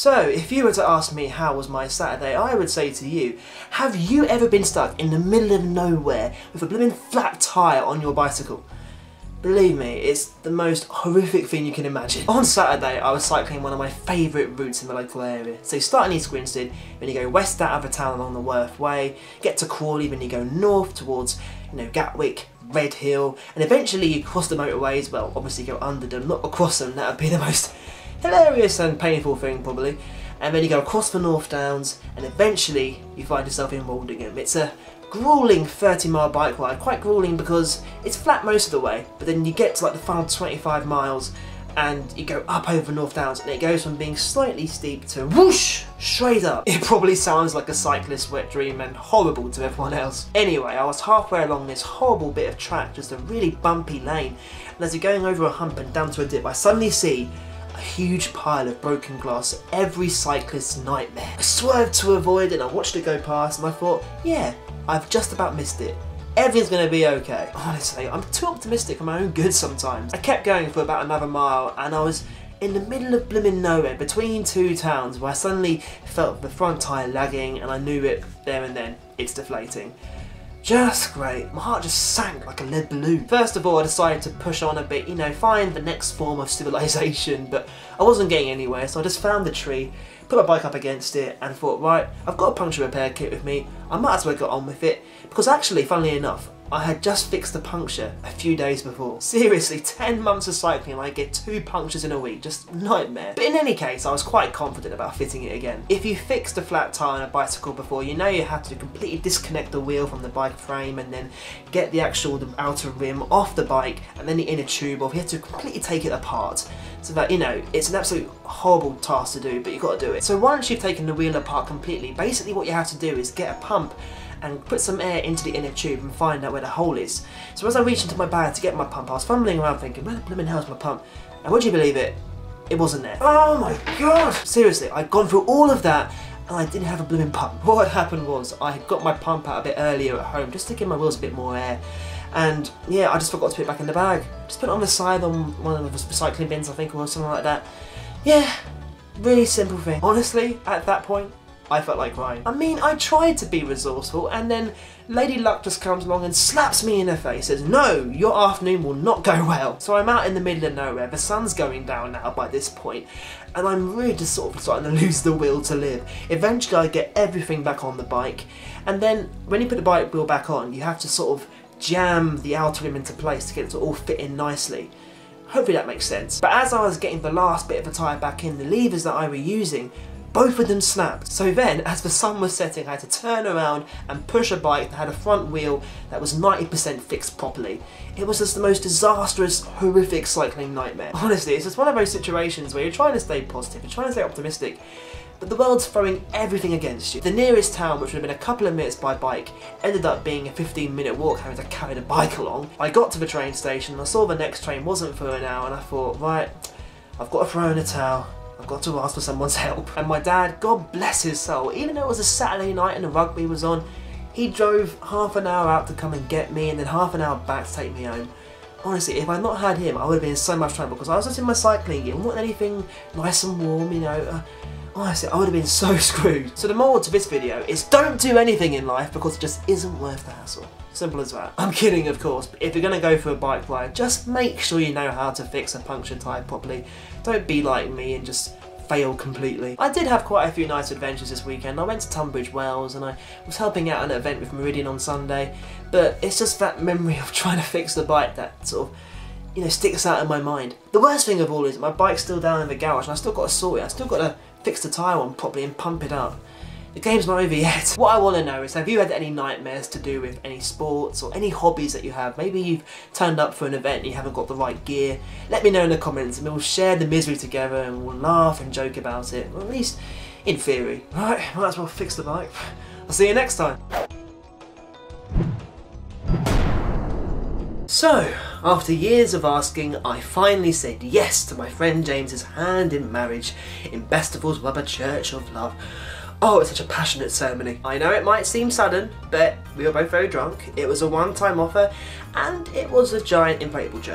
So, if you were to ask me how was my Saturday, I would say to you, have you ever been stuck in the middle of nowhere with a blooming flat tyre on your bicycle? Believe me, it's the most horrific thing you can imagine. On Saturday, I was cycling one of my favourite routes in the local area. So you start in East Grinstead, then you go west out of the town along the Worth Way, get to Crawley, then you go north towards, Gatwick, Red Hill, and eventually you cross the motorways, well, obviously go under them, not across them, that would be the most hilarious and painful thing probably. And then you go across the North Downs, and eventually you find yourself in Waldingham. It's a gruelling 30-mile bike ride, quite gruelling because it's flat most of the way, but then you get to like the final 25 miles and you go up over North Downs and it goes from being slightly steep to whoosh, straight up. It probably sounds like a cyclist's wet dream and horrible to everyone else. Anyway, I was halfway along this horrible bit of track, just a really bumpy lane, and as you're going over a hump and down to a dip, I suddenly see a huge pile of broken glass, every cyclist's nightmare. I swerved to avoid it and I watched it go past and I thought, yeah, I've just about missed it. Everything's going to be okay. Honestly, I'm too optimistic for my own good sometimes. I kept going for about another mile and I was in the middle of blooming nowhere between two towns where I suddenly felt the front tyre lagging and I knew it there and then, it's deflating. Just great. My heart just sank like a lead balloon. First of all, I decided to push on a bit, find the next form of civilization, but I wasn't getting anywhere, so I just found the tree, put my bike up against it and thought, right, I've got a puncture repair kit with me, I might as well get on with it, because actually, funnily enough, I had just fixed a puncture a few days before. Seriously, 10 months of cycling and I get 2 punctures in a week, just nightmare. But in any case, I was quite confident about fitting it again. If you fixed a flat tyre on a bicycle before, you know you have to completely disconnect the wheel from the bike frame and then get the outer rim off the bike and then the inner tube off. You have to completely take it apart. So that, it's an absolute horrible task to do, but you've got to do it. So once you've taken the wheel apart completely, basically what you have to do is get a pump and put some air into the inner tube and find out where the hole is. So as I reached into my bag to get my pump, I was fumbling around thinking, where the blooming hell's my pump? And would you believe it? It wasn't there. Oh my god! Seriously, I'd gone through all of that and I didn't have a blooming pump. What had happened was, I had got my pump out a bit earlier at home just to give my wheels a bit more air. And yeah, I just forgot to put it back in the bag. Just put it on the side on one of the recycling bins, I think, or something like that. Yeah, really simple thing. Honestly, at that point, I felt like crying. I mean, I tried to be resourceful and then Lady Luck just comes along and slaps me in the face, says, no, your afternoon will not go well. So I'm out in the middle of nowhere, the sun's going down now by this point, and I'm really just sort of starting to lose the will to live. Eventually I get everything back on the bike, and then when you put the bike wheel back on, you have to sort of jam the outer rim into place to get it to all fit in nicely. Hopefully that makes sense. But as I was getting the last bit of the tyre back in, the levers that I were using, both of them snapped. So then, as the sun was setting, I had to turn around and push a bike that had a front wheel that was 90% fixed properly. It was just the most disastrous, horrific cycling nightmare. Honestly, it's just one of those situations where you're trying to stay positive, you're trying to stay optimistic, but the world's throwing everything against you. The nearest town, which would have been a couple of minutes by bike, ended up being a 15-minute walk, having to carry the bike along. I got to the train station, I saw the next train wasn't for an hour, and I thought, right, I've got to throw in a towel. I've got to ask for someone's help. And my dad, God bless his soul, even though it was a Saturday night and the rugby was on, he drove half an hour out to come and get me and then half an hour back to take me home. Honestly, if I'd not had him, I would have been in so much trouble because I was just in my cycling gear, wasn't anything nice and warm, honestly, I would have been so screwed. So the moral to this video is don't do anything in life because it just isn't worth the hassle. Simple as that. I'm kidding, of course, but if you're going to go for a bike ride, just make sure you know how to fix a punctured tyre properly. Don't be like me and just fail completely. I did have quite a few nice adventures this weekend. I went to Tunbridge Wells and I was helping out at an event with Meridian on Sunday, but it's just that memory of trying to fix the bike that sort of, sticks out in my mind. The worst thing of all is my bike's still down in the garage and I still got to sort it. I still got to fix the tyre on properly and pump it up. The game's not over yet. What I want to know is, have you had any nightmares to do with any sports or any hobbies that you have? Maybe you've turned up for an event and you haven't got the right gear. Let me know in the comments and we'll share the misery together and we'll laugh and joke about it. Or at least in theory. Right, might as well fix the bike. I'll see you next time. So, after years of asking, I finally said yes to my friend James's hand in marriage in Bestafalls Rubber Church of Love. Oh, it's such a passionate ceremony. I know it might seem sudden, but we were both very drunk. It was a one-time offer, and it was a giant inflatable jerk.